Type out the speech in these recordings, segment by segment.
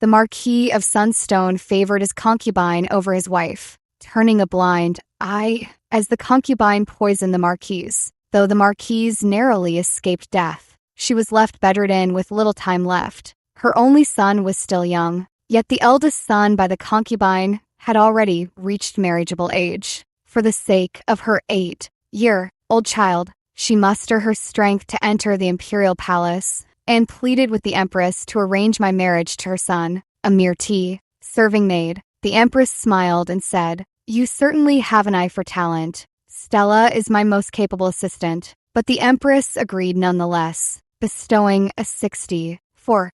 The Marquis of Sunstone favored his concubine over his wife, turning a blind eye as the concubine poisoned the Marquise. Though the Marquise narrowly escaped death, she was left bedridden with little time left. Her only son was still young, yet the eldest son by the concubine had already reached marriageable age. For the sake of her 8-year-old child, she mustered her strength to enter the imperial palace and pleaded with the empress to arrange my marriage to her son, a mere serving maid. The empress smiled and said, "You certainly have an eye for talent. Stella is my most capable assistant." But the empress agreed nonetheless, bestowing a 64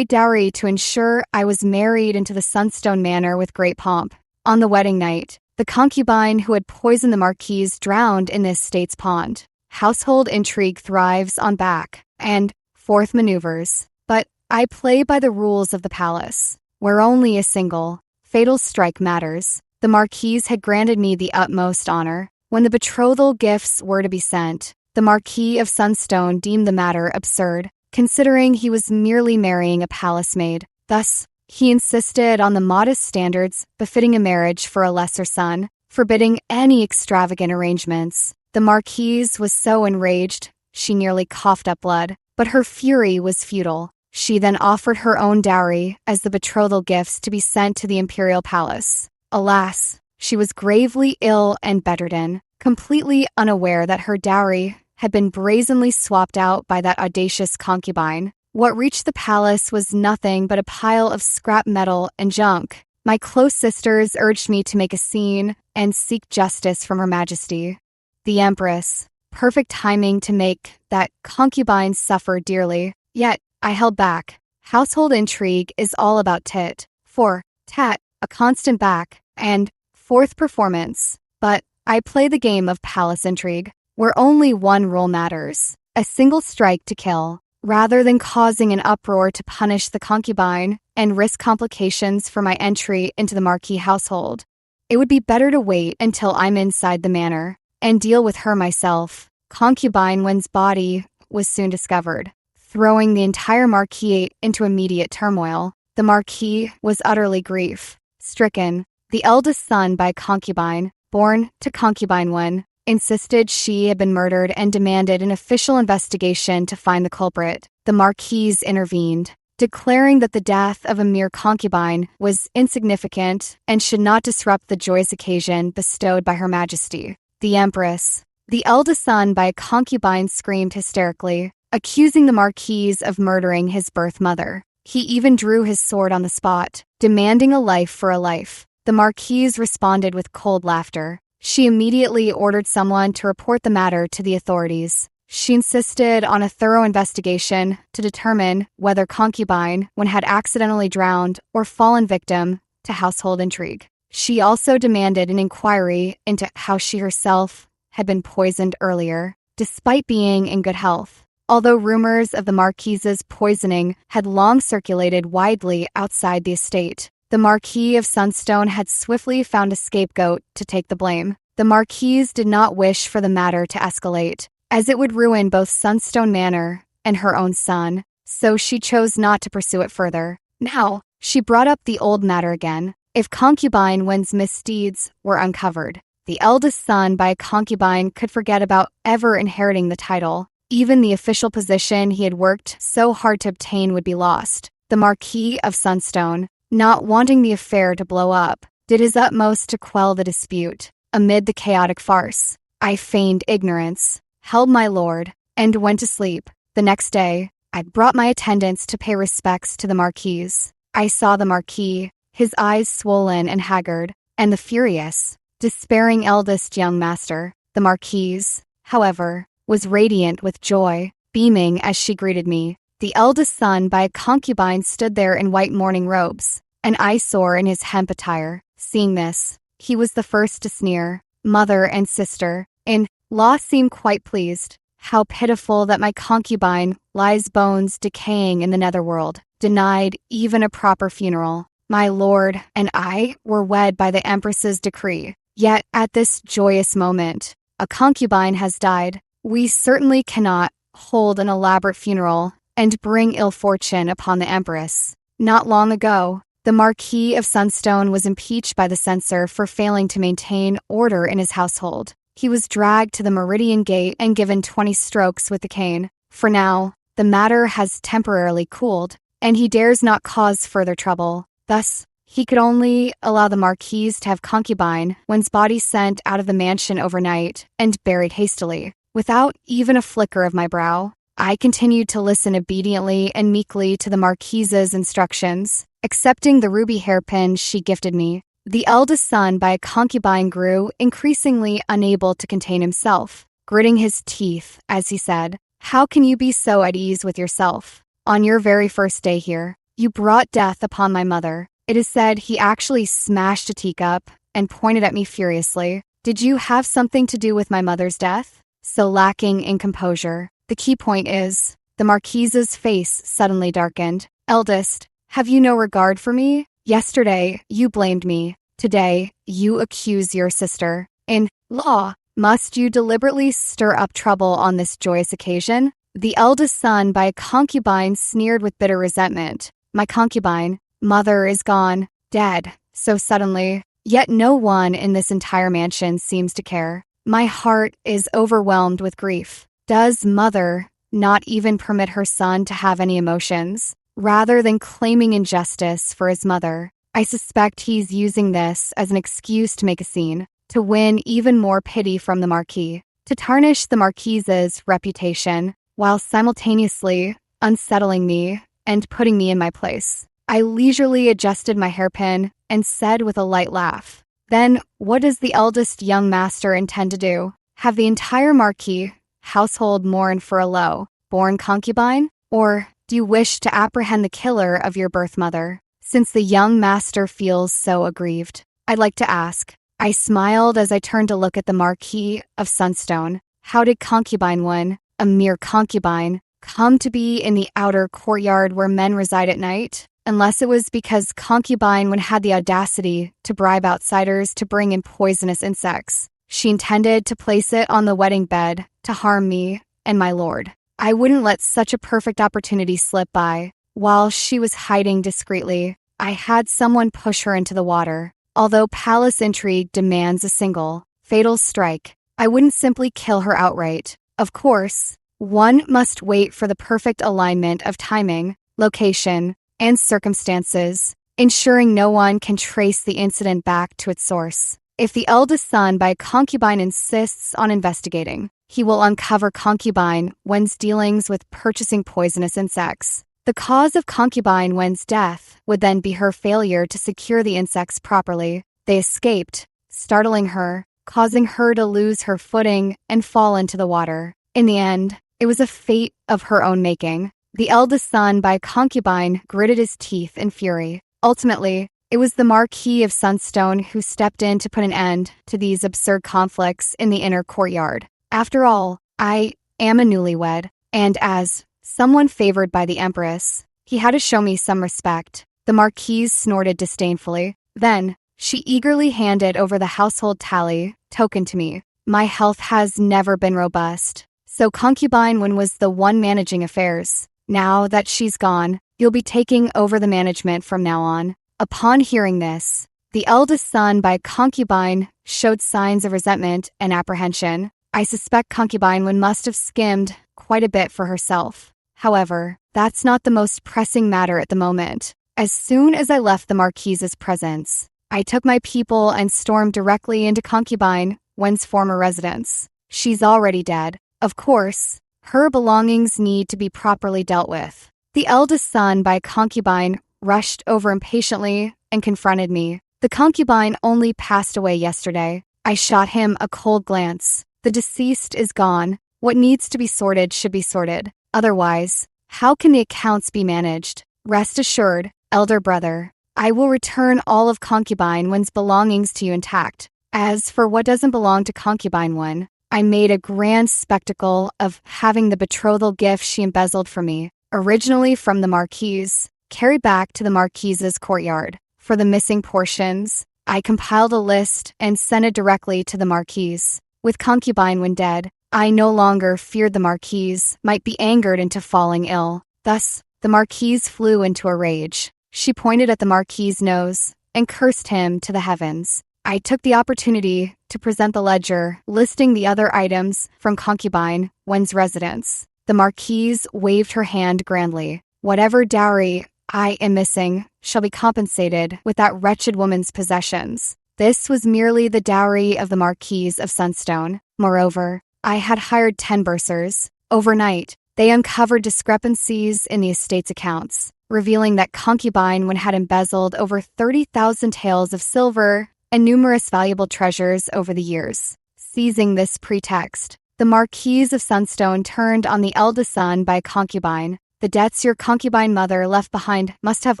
dowry to ensure I was married into the Sunstone Manor with great pomp. On the wedding night, the concubine who had poisoned the Marquise drowned in the estate's pond. Household intrigue thrives on back and forth maneuvers, but I play by the rules of the palace, where only a single fatal strike matters. The Marquise had granted me the utmost honor. When the betrothal gifts were to be sent, the Marquis of Sunstone deemed the matter absurd, considering he was merely marrying a palace maid. Thus, he insisted on the modest standards befitting a marriage for a lesser son, forbidding any extravagant arrangements. The Marquise was so enraged, she nearly coughed up blood, but her fury was futile. She then offered her own dowry as the betrothal gifts to be sent to the imperial palace. Alas, she was gravely ill and bedridden, completely unaware that her dowry had been brazenly swapped out by that audacious concubine. What reached the palace was nothing but a pile of scrap metal and junk. My close sisters urged me to make a scene and seek justice from Her Majesty. The Empress, perfect timing to make that concubine suffer dearly, yet I held back. Household intrigue is all about tit for tat, a constant back and forth performance. But I play the game of palace intrigue, where only one rule matters: a single strike to kill, rather than causing an uproar to punish the concubine and risk complications for my entry into the Marquis household. It would be better to wait until I'm inside the manor and deal with her myself. Concubine Wen's body was soon discovered, throwing the entire Marquis into immediate turmoil. The Marquis was utterly grief-stricken. The eldest son by a concubine, born to concubine Wen, insisted she had been murdered and demanded an official investigation to find the culprit. The Marquise intervened, declaring that the death of a mere concubine was insignificant and should not disrupt the joyous occasion bestowed by Her Majesty. The Empress, the eldest son by a concubine, screamed hysterically, accusing the Marquise of murdering his birth mother. He even drew his sword on the spot, demanding a life for a life. The Marquise responded with cold laughter. She immediately ordered someone to report the matter to the authorities. She insisted on a thorough investigation to determine whether concubine Wen had accidentally drowned or fallen victim to household intrigue. She also demanded an inquiry into how she herself had been poisoned earlier, despite being in good health. Although rumors of the Marquise's poisoning had long circulated widely outside the estate, the Marquis of Sunstone had swiftly found a scapegoat to take the blame. The Marquise did not wish for the matter to escalate, as it would ruin both Sunstone Manor and her own son, so she chose not to pursue it further. Now, she brought up the old matter again. If concubine Wen's misdeeds were uncovered, the eldest son by a concubine could forget about ever inheriting the title. Even the official position he had worked so hard to obtain would be lost. The Marquis of Sunstone, not wanting the affair to blow up, did his utmost to quell the dispute. Amid the chaotic farce, I feigned ignorance, held my lord, and went to sleep. The next day, I brought my attendants to pay respects to the Marquise. I saw the Marquis, his eyes swollen and haggard, and the furious, despairing eldest young master. The Marquise, however, was radiant with joy, beaming as she greeted me. The eldest son by a concubine stood there in white mourning robes, an eyesore in his hemp attire. Seeing this, he was the first to sneer. Mother and sister-in-law seemed quite pleased. How pitiful that my concubine lies bones decaying in the netherworld, denied even a proper funeral. My lord and I were wed by the Empress's decree. Yet at this joyous moment, a concubine has died. We certainly cannot hold an elaborate funeral and bring ill fortune upon the Empress. Not long ago, the Marquis of Sunstone was impeached by the censor for failing to maintain order in his household. He was dragged to the Meridian Gate and given 20 strokes with the cane. For now, the matter has temporarily cooled, and he dares not cause further trouble. Thus, he could only allow the Marquis to have concubine one's body sent out of the mansion overnight and buried hastily. Without even a flicker of my brow, I continued to listen obediently and meekly to the Marquise's instructions, accepting the ruby hairpin she gifted me. The eldest son by a concubine grew increasingly unable to contain himself, gritting his teeth as he said, "How can you be so at ease with yourself? On your very first day here, you brought death upon my mother." It is said he actually smashed a teacup and pointed at me furiously. "Did you have something to do with my mother's death?" So lacking in composure. The key point is, the Marquise's face suddenly darkened. "Eldest, have you no regard for me? Yesterday, you blamed me. Today, you accuse your sister. In law, must you deliberately stir up trouble on this joyous occasion?" The eldest son by a concubine sneered with bitter resentment. "My concubine, mother is gone, dead, so suddenly. Yet no one in this entire mansion seems to care. My heart is overwhelmed with grief. Does mother not even permit her son to have any emotions? Rather than claiming injustice for his mother, I suspect he's using this as an excuse to make a scene, to win even more pity from the Marquis, to tarnish the Marquise's reputation, while simultaneously unsettling me and putting me in my place." I leisurely adjusted my hairpin and said with a light laugh, "Then what does the eldest young master intend to do? Have the entire Marquis household mourn for a low-born concubine? Or do you wish to apprehend the killer of your birth mother, since the young master feels so aggrieved? I'd like to ask." I smiled as I turned to look at the Marquis of Sunstone. How did concubine one, a mere concubine, come to be in the outer courtyard where men reside at night? Unless it was because concubine one had the audacity to bribe outsiders to bring in poisonous insects. She intended to place it on the wedding bed to harm me and my lord. I wouldn't let such a perfect opportunity slip by. While she was hiding discreetly, I had someone push her into the water. Although palace intrigue demands a single, fatal strike, I wouldn't simply kill her outright. Of course, one must wait for the perfect alignment of timing, location, and circumstances, ensuring no one can trace the incident back to its source. If the eldest son by a concubine insists on investigating, he will uncover concubine one's dealings with purchasing poisonous insects. The cause of concubine one's death would then be her failure to secure the insects properly. They escaped, startling her, causing her to lose her footing and fall into the water. In the end, it was a fate of her own making. The eldest son by a concubine gritted his teeth in fury. Ultimately, it was the Marquis of Sunstone who stepped in to put an end to these absurd conflicts in the inner courtyard. After all, I am a newlywed, and as someone favored by the Empress, he had to show me some respect. The Marquise snorted disdainfully. Then, she eagerly handed over the household tally token to me. My health has never been robust, so concubine one was the one managing affairs. Now that she's gone, you'll be taking over the management from now on. Upon hearing this, the eldest son by concubine showed signs of resentment and apprehension. I suspect concubine one must have skimmed quite a bit for herself. However, that's not the most pressing matter at the moment. As soon as I left the Marquise's presence, I took my people and stormed directly into concubine one's former residence. She's already dead. Of course, her belongings need to be properly dealt with. The eldest son by concubine rushed over impatiently and confronted me. The concubine only passed away yesterday. I shot him a cold glance. The deceased is gone. What needs to be sorted should be sorted. Otherwise, how can the accounts be managed? Rest assured, elder brother, I will return all of concubine one's belongings to you intact. As for what doesn't belong to concubine one, I made a grand spectacle of having the betrothal gift she embezzled from me, originally from the Marquise, carried back to the Marquise's courtyard. For the missing portions, I compiled a list and sent it directly to the Marquise. With concubine when dead, I no longer feared the Marquise might be angered into falling ill. Thus, the Marquise flew into a rage. She pointed at the Marquis's nose and cursed him to the heavens. I took the opportunity to present the ledger, listing the other items from concubine Wen's residence. The Marquise waved her hand grandly. Whatever dowry I am missing shall be compensated with that wretched woman's possessions. This was merely the dowry of the Marquise of Sunstone. Moreover, I had hired 10 bursars. Overnight, they uncovered discrepancies in the estate's accounts, revealing that concubine Wen had embezzled over 30,000 taels of silver and numerous valuable treasures over the years. Seizing this pretext, the Marquise of Sunstone turned on the eldest son by a concubine. The debts your concubine mother left behind must have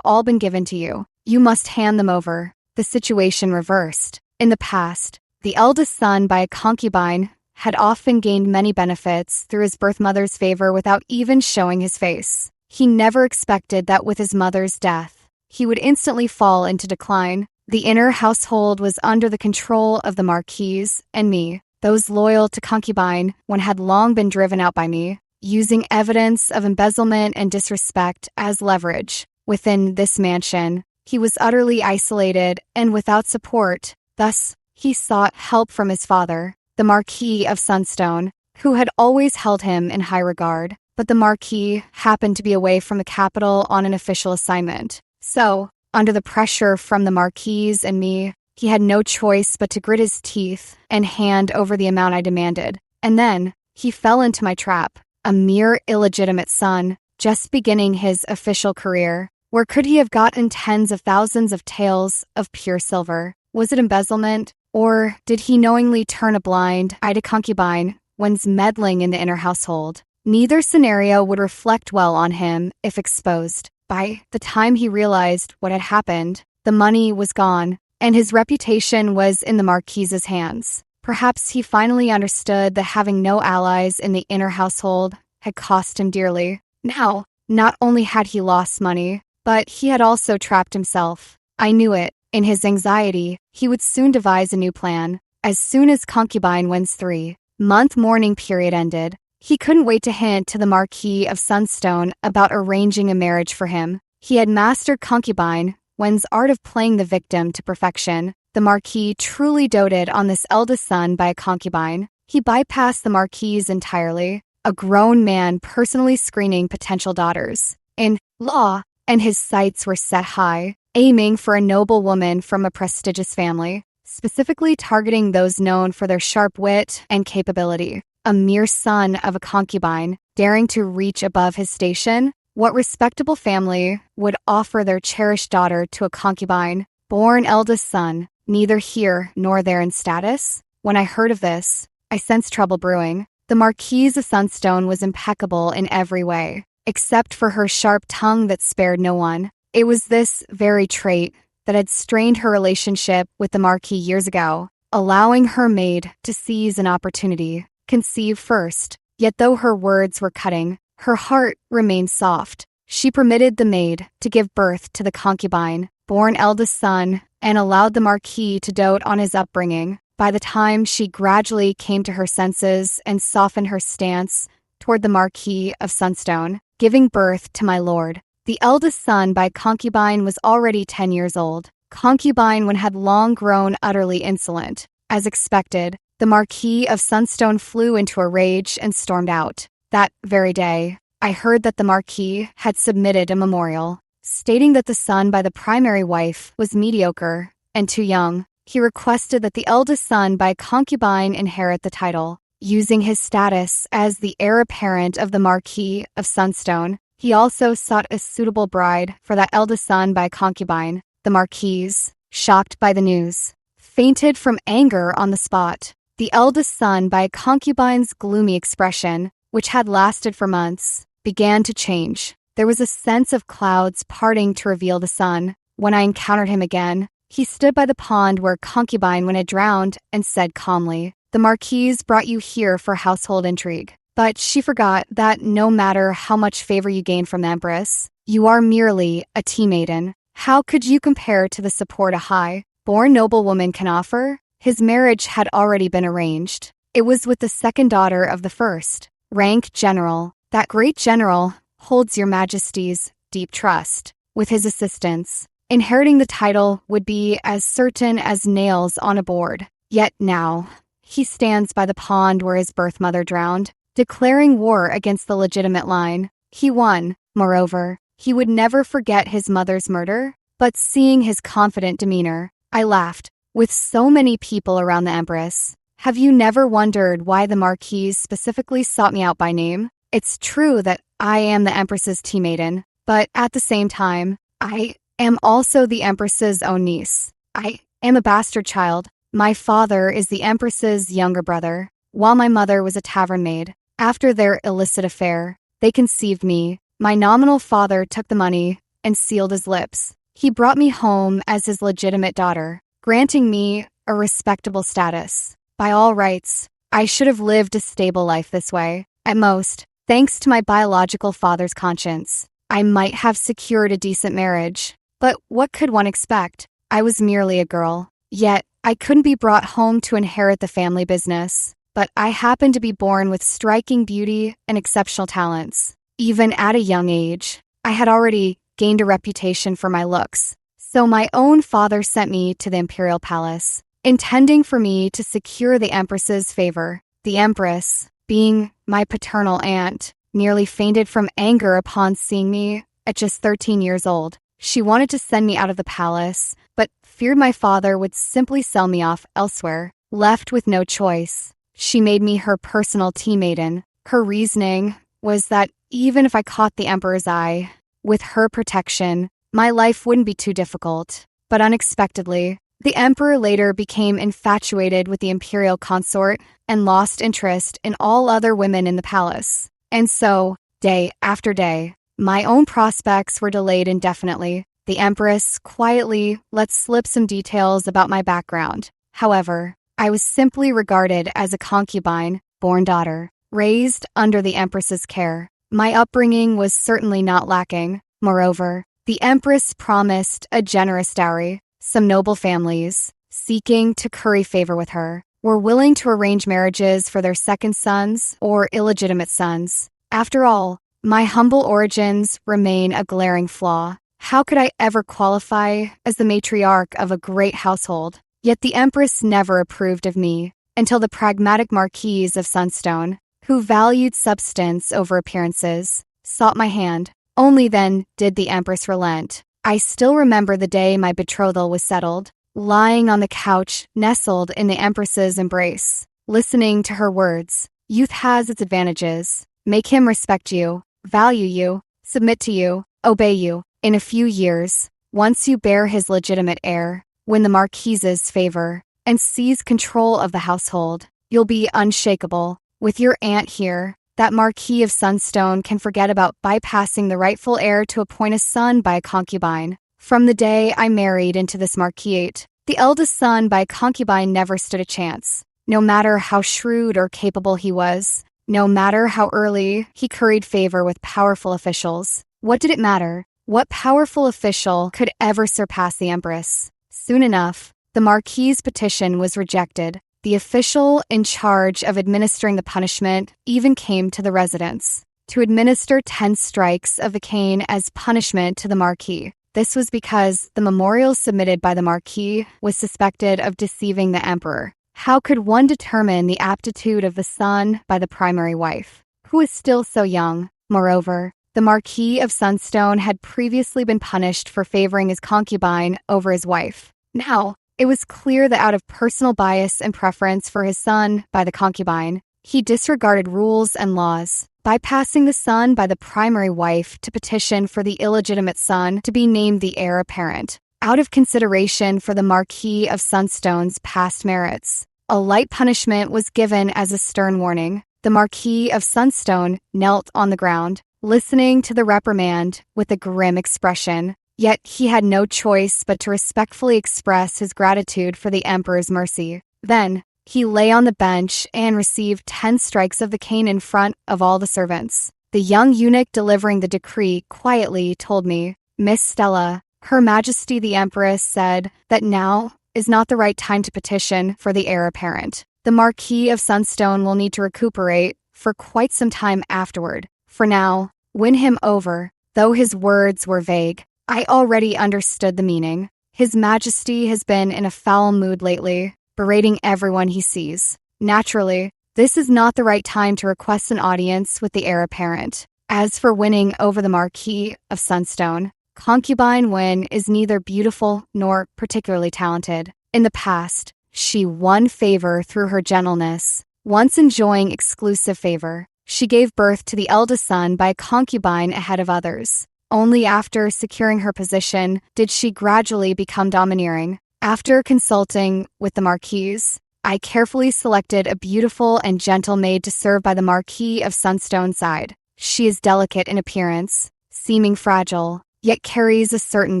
all been given to you. You must hand them over. The situation reversed. In the past, the eldest son by a concubine had often gained many benefits through his birth mother's favor without even showing his face. He never expected that with his mother's death, he would instantly fall into decline. The inner household was under the control of the Marquise and me. Those loyal to concubine Wen had long been driven out by me, using evidence of embezzlement and disrespect as leverage. Within this mansion, he was utterly isolated and without support. Thus, he sought help from his father, the Marquis of Sunstone, who had always held him in high regard. But the Marquis happened to be away from the capital on an official assignment. So, under the pressure from the Marquise and me, he had no choice but to grit his teeth and hand over the amount I demanded. And then, he fell into my trap. A mere illegitimate son, just beginning his official career. Where could he have gotten tens of thousands of taels of pure silver? Was it embezzlement? Or did he knowingly turn a blind eye to concubine Wen's meddling in the inner household? Neither scenario would reflect well on him if exposed. By the time he realized what had happened, the money was gone, and his reputation was in the Marquise's hands. Perhaps he finally understood that having no allies in the inner household had cost him dearly. Now, not only had he lost money, but he had also trapped himself. I knew it. In his anxiety, he would soon devise a new plan. As soon as concubine Wen's 3-month mourning period ended, he couldn't wait to hint to the Marquis of Sunstone about arranging a marriage for him. He had mastered concubine Wen's art of playing the victim to perfection. The Marquis truly doted on this eldest son by a concubine. He bypassed the Marquise entirely, a grown man personally screening potential daughters in law, and his sights were set high, aiming for a noble woman from a prestigious family, specifically targeting those known for their sharp wit and capability. A mere son of a concubine, daring to reach above his station? What respectable family would offer their cherished daughter to a concubine, born eldest son, neither here nor there in status? When I heard of this, I sensed trouble brewing. The Marquise of Sunstone was impeccable in every way, except for her sharp tongue that spared no one. It was this very trait that had strained her relationship with the Marquis years ago, allowing her maid to seize an opportunity. Conceive first, yet though her words were cutting, her heart remained soft. She permitted the maid to give birth to the concubine, born eldest son, and allowed the Marquis to dote on his upbringing. By the time she gradually came to her senses and softened her stance toward the Marquis of Sunstone, giving birth to my lord, the eldest son by concubine was already 10 years old. Concubine Wen had long grown utterly insolent. As expected, the Marquis of Sunstone flew into a rage and stormed out. That very day, I heard that the Marquis had submitted a memorial, stating that the son by the primary wife was mediocre and too young. He requested that the eldest son by concubine inherit the title. Using his status as the heir apparent of the Marquis of Sunstone, he also sought a suitable bride for that eldest son by concubine. The Marquise, shocked by the news, fainted from anger on the spot. The eldest son by concubine's gloomy expression, which had lasted for months, began to change. There was a sense of clouds parting to reveal the sun. When I encountered him again, he stood by the pond where concubine Wen had drowned and said calmly, "The Marquise brought you here for household intrigue. But she forgot that no matter how much favor you gain from the Empress, you are merely a tea maiden. How could you compare to the support a high-born noblewoman can offer?" His marriage had already been arranged. It was with the second daughter of the first, rank general. That great general holds your majesty's deep trust. with his assistance. Inheriting the title would be as certain as nails on a board. Yet now, he stands by the pond where his birth mother drowned, declaring war against the legitimate line. He won. Moreover, he would never forget his mother's murder, but seeing his confident demeanor, I laughed. With so many people around the Empress, have you never wondered why the Marquise specifically sought me out by name? It's true that I am the Empress's tea maiden, but at the same time, I am also the Empress's own niece. I am a bastard child. My father is the Empress's younger brother, while my mother was a tavern maid. After their illicit affair, they conceived me. My nominal father took the money and sealed his lips. He brought me home as his legitimate daughter, granting me a respectable status. By all rights, I should have lived a stable life this way. At most, thanks to my biological father's conscience, I might have secured a decent marriage. But what could one expect? I was merely a girl. Yet, I couldn't be brought home to inherit the family business. But I happened to be born with striking beauty and exceptional talents. Even at a young age, I had already gained a reputation for my looks. So my own father sent me to the imperial palace, intending for me to secure the Empress's favor. The Empress, being my paternal aunt, nearly fainted from anger upon seeing me at just 13 years old. She wanted to send me out of the palace, but feared my father would simply sell me off elsewhere. Left with no choice, she made me her personal tea maiden. Her reasoning was that even if I caught the Emperor's eye, with her protection, my life wouldn't be too difficult. But unexpectedly, the Emperor later became infatuated with the imperial consort and lost interest in all other women in the palace. And so, day after day, my own prospects were delayed indefinitely. The Empress quietly let slip some details about my background. However, I was simply regarded as a concubine, born daughter, raised under the Empress's care. My upbringing was certainly not lacking. Moreover, the Empress promised a generous dowry. Some noble families, seeking to curry favor with her, were willing to arrange marriages for their second sons or illegitimate sons. After all, my humble origins remain a glaring flaw. How could I ever qualify as the matriarch of a great household? Yet the Empress never approved of me until the pragmatic Marquise of Sunstone, who valued substance over appearances, sought my hand. Only then did the Empress relent. I still remember the day my betrothal was settled, lying on the couch nestled in the Empress's embrace, listening to her words. Youth has its advantages. Make him respect you, value you, submit to you, obey you. In a few years, once you bear his legitimate heir, win the Marquise's favor, and seize control of the household, you'll be unshakable. With your aunt here, that Marquis of Sunstone can forget about bypassing the rightful heir to appoint a son by a concubine. From the day I married into this marquisate, the eldest son by a concubine never stood a chance. No matter how shrewd or capable he was, no matter how early he curried favor with powerful officials, what did it matter? What powerful official could ever surpass the Empress? Soon enough, the Marquis's petition was rejected. The official in charge of administering the punishment even came to the residence to administer 10 strikes of the cane as punishment to the Marquis. This was because the memorial submitted by the Marquis was suspected of deceiving the Emperor. How could one determine the aptitude of the son by the primary wife, who is still so young? Moreover, the Marquis of Sunstone had previously been punished for favoring his concubine over his wife. Now, it was clear that out of personal bias and preference for his son by the concubine, he disregarded rules and laws, bypassing the son by the primary wife to petition for the illegitimate son to be named the heir apparent. Out of consideration for the Marquis of Sunstone's past merits, a light punishment was given as a stern warning. The Marquis of Sunstone knelt on the ground, listening to the reprimand with a grim expression. Yet he had no choice but to respectfully express his gratitude for the Emperor's mercy. Then, he lay on the bench and received 10 strikes of the cane in front of all the servants. The young eunuch delivering the decree quietly told me, "Miss Stella, Her Majesty the Empress said that now is not the right time to petition for the heir apparent. The Marquis of Sunstone will need to recuperate for quite some time afterward. For now, win him over." Though his words were vague, I already understood the meaning. His Majesty has been in a foul mood lately, berating everyone he sees. Naturally, this is not the right time to request an audience with the heir apparent. As for winning over the Marquis of Sunstone, concubine Wynne is neither beautiful nor particularly talented. In the past, she won favor through her gentleness. Once enjoying exclusive favor, she gave birth to the eldest son by a concubine ahead of others. Only after securing her position did she gradually become domineering. After consulting with the Marquise, I carefully selected a beautiful and gentle maid to serve by the Marquis of Sunstone's side. She is delicate in appearance, seeming fragile, yet carries a certain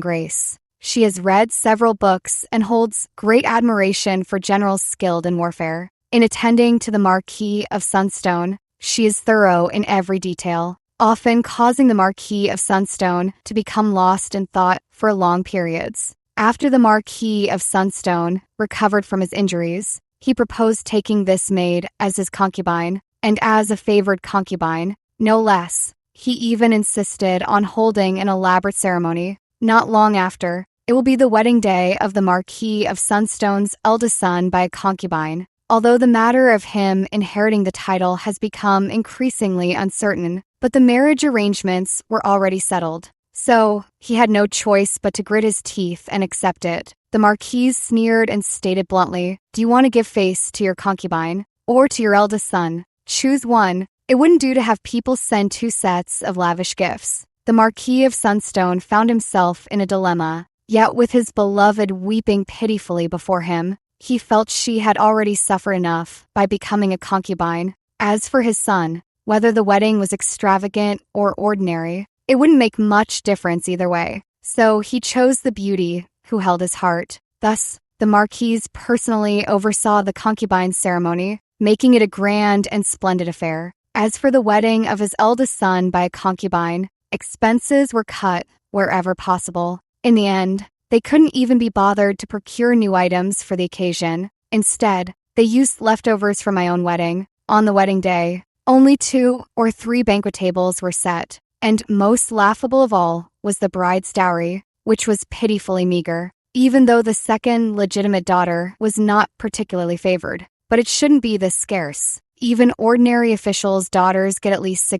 grace. She has read several books and holds great admiration for generals skilled in warfare. In attending to the Marquis of Sunstone, she is thorough in every detail, often causing the Marquis of Sunstone to become lost in thought for long periods. After the Marquis of Sunstone recovered from his injuries, he proposed taking this maid as his concubine, and as a favored concubine, no less. He even insisted on holding an elaborate ceremony. Not long after, it will be the wedding day of the Marquis of Sunstone's eldest son by a concubine. Although the matter of him inheriting the title has become increasingly uncertain, but the marriage arrangements were already settled. So, he had no choice but to grit his teeth and accept it. The Marquis sneered and stated bluntly, "Do you want to give face to your concubine, or to your eldest son? Choose one. It wouldn't do to have people send 2 sets of lavish gifts." The Marquis of Sunstone found himself in a dilemma, yet with his beloved weeping pitifully before him, he felt she had already suffered enough by becoming a concubine. As for his son, whether the wedding was extravagant or ordinary, it wouldn't make much difference either way. So he chose the beauty who held his heart. Thus, the Marquis personally oversaw the concubine ceremony, making it a grand and splendid affair. As for the wedding of his eldest son by a concubine, expenses were cut wherever possible. In the end, they couldn't even be bothered to procure new items for the occasion. Instead, they used leftovers from my own wedding. On the wedding day, only 2 or 3 banquet tables were set, and most laughable of all was the bride's dowry, which was pitifully meager, even though the second legitimate daughter was not particularly favored. But it shouldn't be this scarce. Even ordinary officials' daughters get at least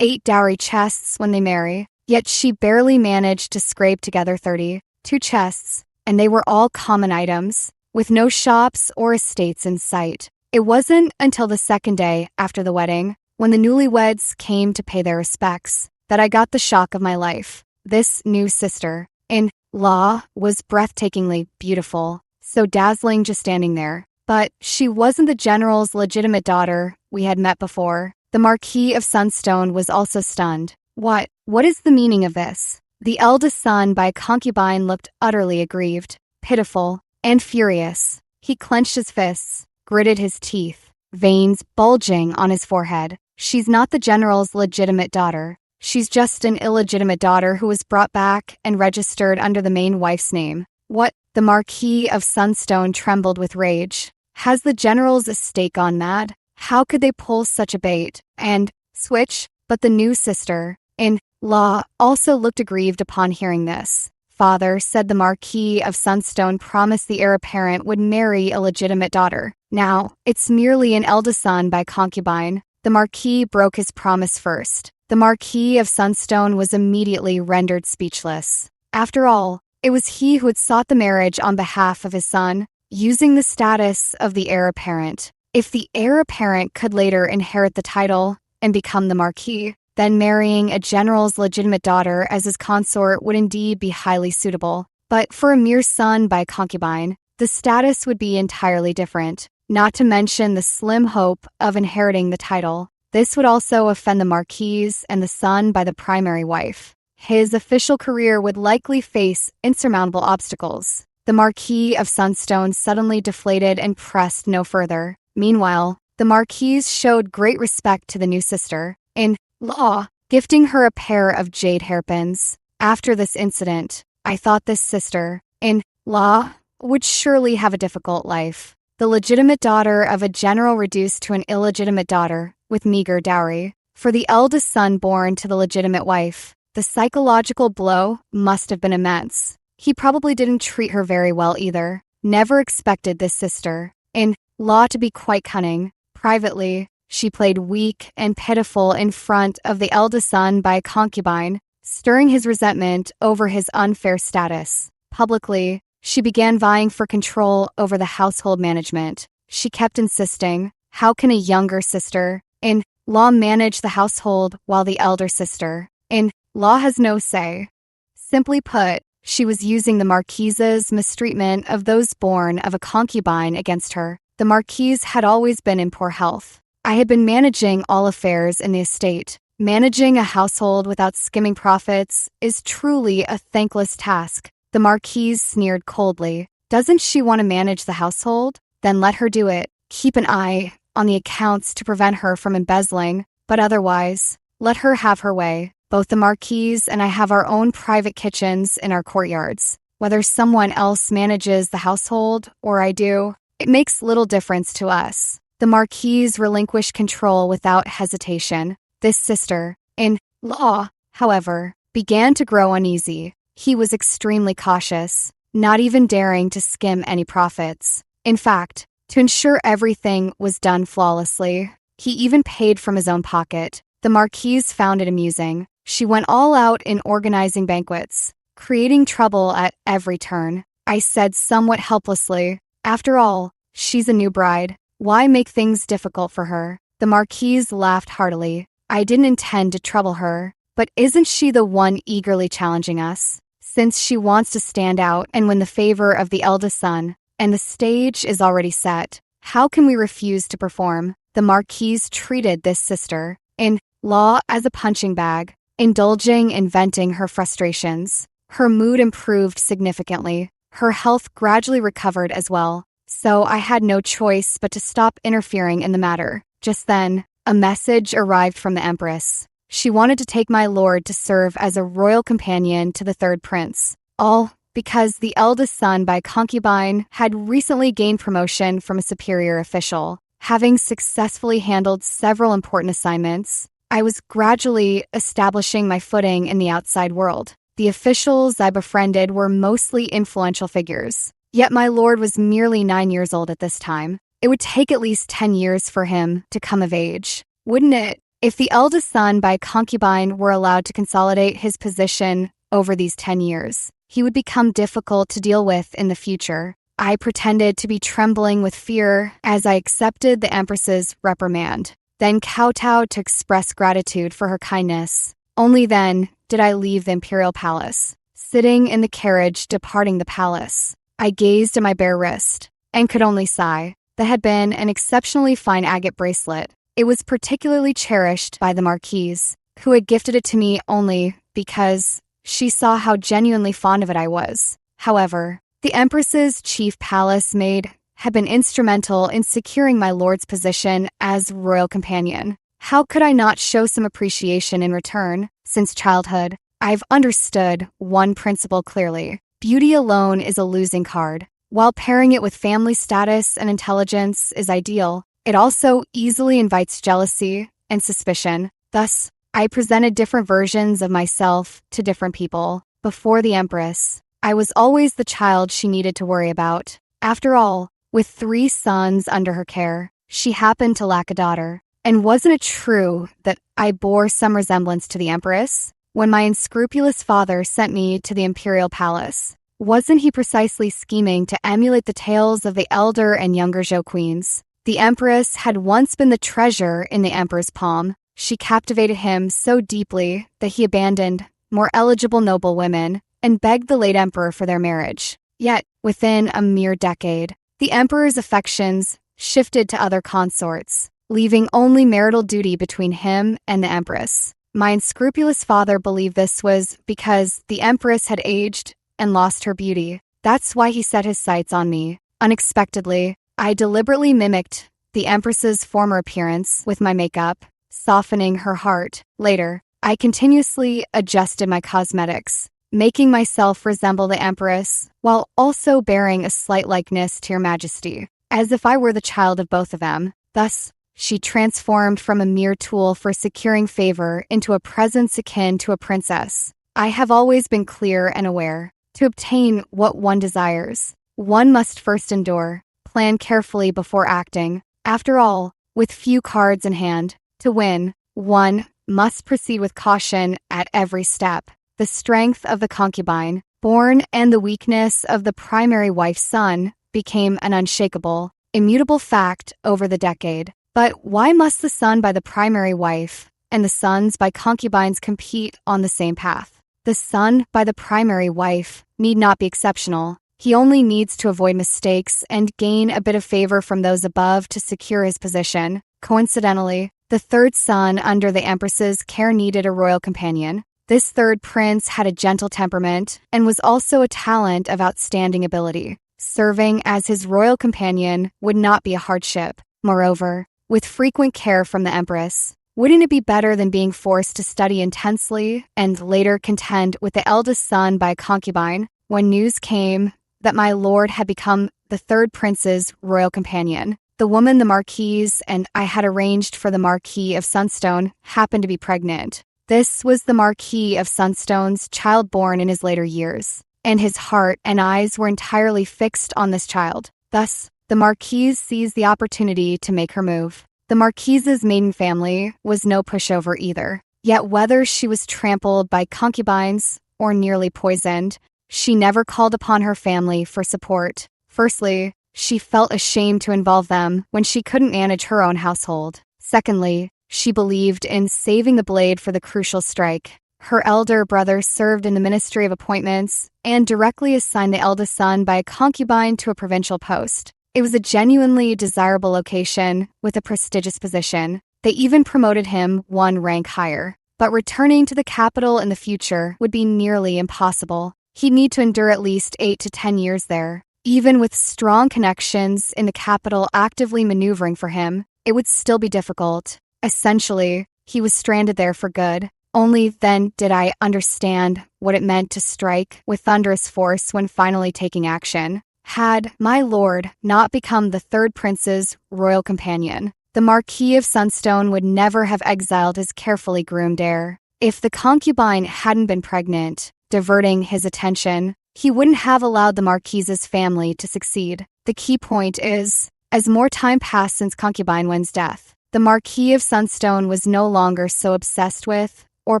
8 dowry chests when they marry, yet she barely managed to scrape together 32 chests, and they were all common items, with no shops or estates in sight. It wasn't until the second day after the wedding, when the newlyweds came to pay their respects, that I got the shock of my life. This new sister-in-law was breathtakingly beautiful, so dazzling just standing there. But she wasn't the general's legitimate daughter we had met before. The Marquis of Sunstone was also stunned. What is the meaning of this? The eldest son by a concubine looked utterly aggrieved, pitiful, and furious. He clenched his fists, gritted his teeth, veins bulging on his forehead. She's not the general's legitimate daughter. She's just an illegitimate daughter who was brought back and registered under the main wife's name. What? The Marquis of Sunstone trembled with rage. Has the general's estate gone mad? How could they pull such a bait and switch? But the new sister-in-law also looked aggrieved upon hearing this. "Father," said the Marquis of Sunstone, promised the heir apparent would marry a legitimate daughter. Now, it's merely an eldest son by concubine. The Marquis broke his promise first. The Marquis of Sunstone was immediately rendered speechless. After all, it was he who had sought the marriage on behalf of his son, using the status of the heir apparent. If the heir apparent could later inherit the title and become the Marquis, then marrying a general's legitimate daughter as his consort would indeed be highly suitable. But for a mere son by concubine, the status would be entirely different, not to mention the slim hope of inheriting the title. This would also offend the Marquis and the son by the primary wife. His official career would likely face insurmountable obstacles. The Marquis of Sunstone suddenly deflated and pressed no further. Meanwhile, the Marquis showed great respect to the new sister-in-law, gifting her a pair of jade hairpins. After this incident, I thought this sister-in-law would surely have a difficult life. The legitimate daughter of a general reduced to an illegitimate daughter with meager dowry. For the eldest son born to the legitimate wife, The psychological blow must have been immense. He probably didn't treat her very well either. Never expected this sister-in-law to be quite cunning. Privately, she played weak and pitiful in front of the eldest son by a concubine, stirring his resentment over his unfair status. Publicly, she began vying for control over the household management. She kept insisting, how can a younger sister-in-law manage the household while the elder sister-in-law has no say? Simply put, she was using the Marquise's mistreatment of those born of a concubine against her. The Marquise had always been in poor health. I had been managing all affairs in the estate. Managing a household without skimming profits is truly a thankless task. The Marquise sneered coldly. Doesn't she want to manage the household? Then let her do it. Keep an eye on the accounts to prevent her from embezzling, but otherwise, let her have her way. Both the Marquise and I have our own private kitchens in our courtyards. Whether someone else manages the household or I do, it makes little difference to us. The Marquise relinquished control without hesitation. This sister-in-law, however, began to grow uneasy. He was extremely cautious, not even daring to skim any profits. In fact, to ensure everything was done flawlessly, he even paid from his own pocket. The Marquise found it amusing. She went all out in organizing banquets, creating trouble at every turn. I said somewhat helplessly, after all, she's a new bride. Why make things difficult for her? The Marquise laughed heartily. I didn't intend to trouble her, but isn't she the one eagerly challenging us? Since she wants to stand out and win the favor of the eldest son, and the stage is already set, how can we refuse to perform? The Marquise treated this sister-in-law as a punching bag, indulging in venting her frustrations. Her mood improved significantly. Her health gradually recovered as well, so I had no choice but to stop interfering in the matter. Just then, a message arrived from the Empress. She wanted to take my lord to serve as a royal companion to the third prince. All because the eldest son by concubine had recently gained promotion from a superior official. Having successfully handled several important assignments, I was gradually establishing my footing in the outside world. The officials I befriended were mostly influential figures. Yet my lord was merely 9 years old at this time. It would take at least 10 years for him to come of age, wouldn't it? If the eldest son by concubine were allowed to consolidate his position over these 10 years, he would become difficult to deal with in the future. I pretended to be trembling with fear as I accepted the Empress's reprimand, then kowtowed to express gratitude for her kindness. Only then did I leave the imperial palace. Sitting in the carriage departing the palace, I gazed at my bare wrist and could only sigh. That had been an exceptionally fine agate bracelet. It was particularly cherished by the Marquise, who had gifted it to me only because she saw how genuinely fond of it I was. However, the Empress's chief palace maid had been instrumental in securing my lord's position as royal companion. How could I not show some appreciation in return? Since childhood, I've understood one principle clearly. Beauty alone is a losing card. While pairing it with family status and intelligence is ideal, it also easily invites jealousy and suspicion. Thus, I presented different versions of myself to different people. Before the Empress, I was always the child she needed to worry about. After all, with 3 sons under her care, she happened to lack a daughter. And wasn't it true that I bore some resemblance to the Empress? When my unscrupulous father sent me to the imperial palace, wasn't he precisely scheming to emulate the tales of the elder and younger Joquins? The Empress had once been the treasure in the Emperor's palm. She captivated him so deeply that he abandoned more eligible noble women and begged the late Emperor for their marriage. Yet, within a mere decade, the Emperor's affections shifted to other consorts, leaving only marital duty between him and the Empress. My unscrupulous father believed this was because the Empress had aged and lost her beauty. That's why he set his sights on me. Unexpectedly, I deliberately mimicked the Empress's former appearance with my makeup, softening her heart. Later, I continuously adjusted my cosmetics, making myself resemble the Empress while also bearing a slight likeness to Your Majesty, as if I were the child of both of them. Thus, She transformed from a mere tool for securing favor into a presence akin to a princess. I have always been clear and aware. To obtain what one desires, one must first endure, plan carefully before acting. After all, with few cards in hand, to win, one must proceed with caution at every step. The strength of the concubine, born, and the weakness of the primary wife's son became an unshakable, immutable fact over the decade. But why must the son by the primary wife and the sons by concubines compete on the same path? The son by the primary wife need not be exceptional. He only needs to avoid mistakes and gain a bit of favor from those above to secure his position. Coincidentally, the third son under the empress's care needed a royal companion. This third prince had a gentle temperament and was also a talent of outstanding ability. Serving as his royal companion would not be a hardship. Moreover, with frequent care from the empress, wouldn't it be better than being forced to study intensely and later contend with the eldest son by a concubine? When news came that my lord had become the third prince's royal companion, the woman the marquise and I had arranged for the Marquis of Sunstone happened to be pregnant. This was the Marquis of Sunstone's child born in his later years, and his heart and eyes were entirely fixed on this child. Thus, the marquise seized the opportunity to make her move. The marquise's maiden family was no pushover either. Yet whether she was trampled by concubines or nearly poisoned, she never called upon her family for support. Firstly, she felt ashamed to involve them when she couldn't manage her own household. Secondly, she believed in saving the blade for the crucial strike. Her elder brother served in the Ministry of Appointments and directly assigned the eldest son by a concubine to a provincial post. It was a genuinely desirable location with a prestigious position. They even promoted him one rank higher. But returning to the capital in the future would be nearly impossible. He'd need to endure at least 8 to 10 years there. Even with strong connections in the capital actively maneuvering for him, it would still be difficult. Essentially, he was stranded there for good. Only then did I understand what it meant to strike with thunderous force when finally taking action. Had my lord not become the third prince's royal companion, the Marquis of Sunstone would never have exiled his carefully groomed heir. If the concubine hadn't been pregnant, diverting his attention, he wouldn't have allowed the Marquise's family to succeed. The key point is, as more time passed since concubine Wen's death, the Marquis of Sunstone was no longer so obsessed with or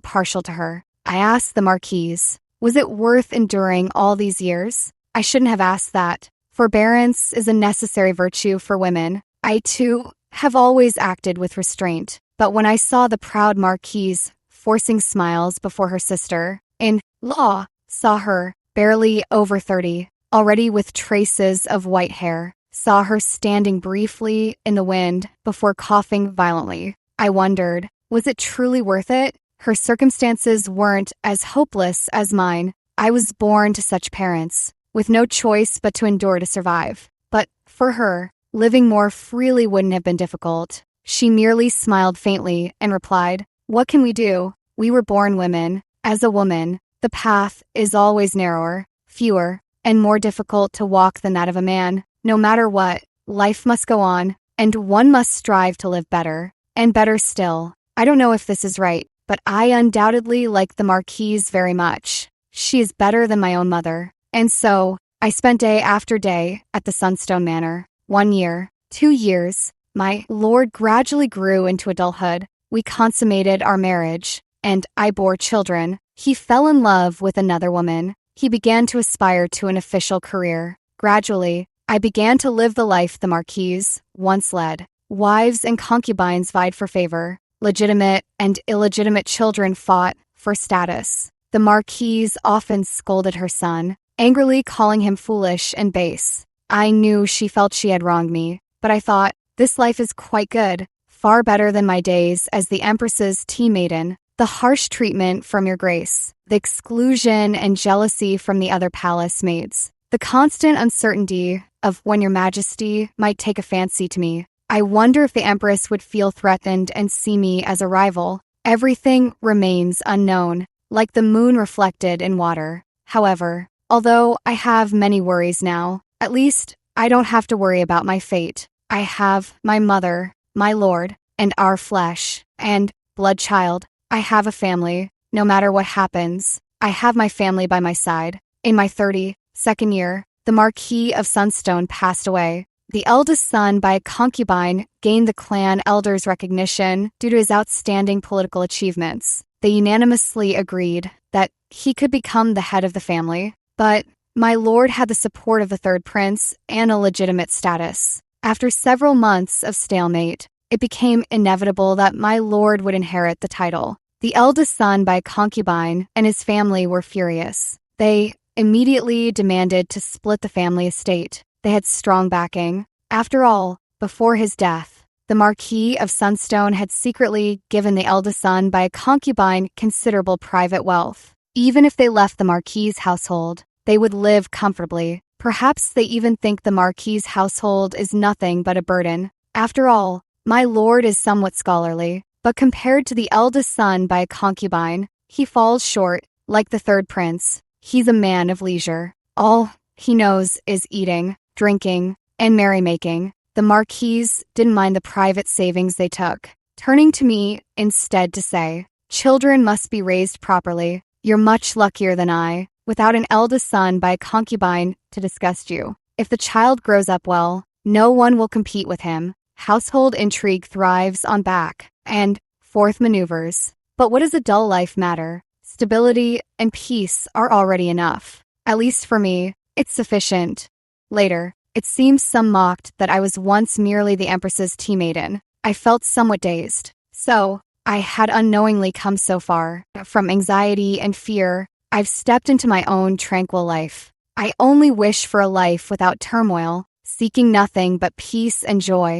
partial to her. I asked the Marquise, was it worth enduring all these years? I shouldn't have asked that. Forbearance is a necessary virtue for women. I, too, have always acted with restraint. But when I saw the proud Marquise forcing smiles before her sister-in-law, saw her, barely over 30, already with traces of white hair, saw her standing briefly in the wind before coughing violently, I wondered, was it truly worth it? Her circumstances weren't as hopeless as mine. I was born to such parents, with no choice but to endure to survive. But, for her, living more freely wouldn't have been difficult. She merely smiled faintly and replied, "What can we do? We were born women. As a woman, the path is always narrower, fewer, and more difficult to walk than that of a man. No matter what, life must go on, and one must strive to live better. And better still. I don't know if this is right, but I undoubtedly like the Marquise very much. She is better than my own mother." And so, I spent day after day at the Sunstone Manor. 1 year, 2 years, my lord gradually grew into adulthood. We consummated our marriage, and I bore children. He fell in love with another woman. He began to aspire to an official career. Gradually, I began to live the life the Marquise once led. Wives and concubines vied for favor. Legitimate and illegitimate children fought for status. The Marquise often scolded her son, angrily calling him foolish and base. I knew she felt she had wronged me, but I thought, this life is quite good, far better than my days as the Empress's tea maiden. The harsh treatment from your grace, the exclusion and jealousy from the other palace maids, the constant uncertainty of when your majesty might take a fancy to me. I wonder if the Empress would feel threatened and see me as a rival. Everything remains unknown, like the moon reflected in water. However, although I have many worries now, at least I don't have to worry about my fate. I have my mother, my lord, and our flesh and blood child. I have a family. No matter what happens, I have my family by my side. In my 32nd year, the Marquis of Sunstone passed away. The eldest son by a concubine gained the clan elder's recognition due to his outstanding political achievements. They unanimously agreed that he could become the head of the family. But my lord had the support of the third prince and a legitimate status. After several months of stalemate, it became inevitable that my lord would inherit the title. The eldest son by a concubine and his family were furious. They immediately demanded to split the family estate. They had strong backing. After all, before his death, the Marquis of Sunstone had secretly given the eldest son by a concubine considerable private wealth. Even if they left the Marquis's household, they would live comfortably. Perhaps they even think the Marquis's household is nothing but a burden. After all, my lord is somewhat scholarly, but compared to the eldest son by a concubine, he falls short. Like the third prince, he's a man of leisure. All he knows is eating, drinking, and merrymaking. The Marquis didn't mind the private savings they took, turning to me instead to say, "Children must be raised properly. You're much luckier than I, without an eldest son by a concubine to disgust you. If the child grows up well, no one will compete with him. Household intrigue thrives on back and forth maneuvers. But what does a dull life matter? Stability and peace are already enough. At least for me, it's sufficient." Later, it seems some mocked that I was once merely the Empress's tea maiden. I felt somewhat dazed. So, I had unknowingly come so far. From anxiety and fear, I've stepped into my own tranquil life. I only wish for a life without turmoil, seeking nothing but peace and joy.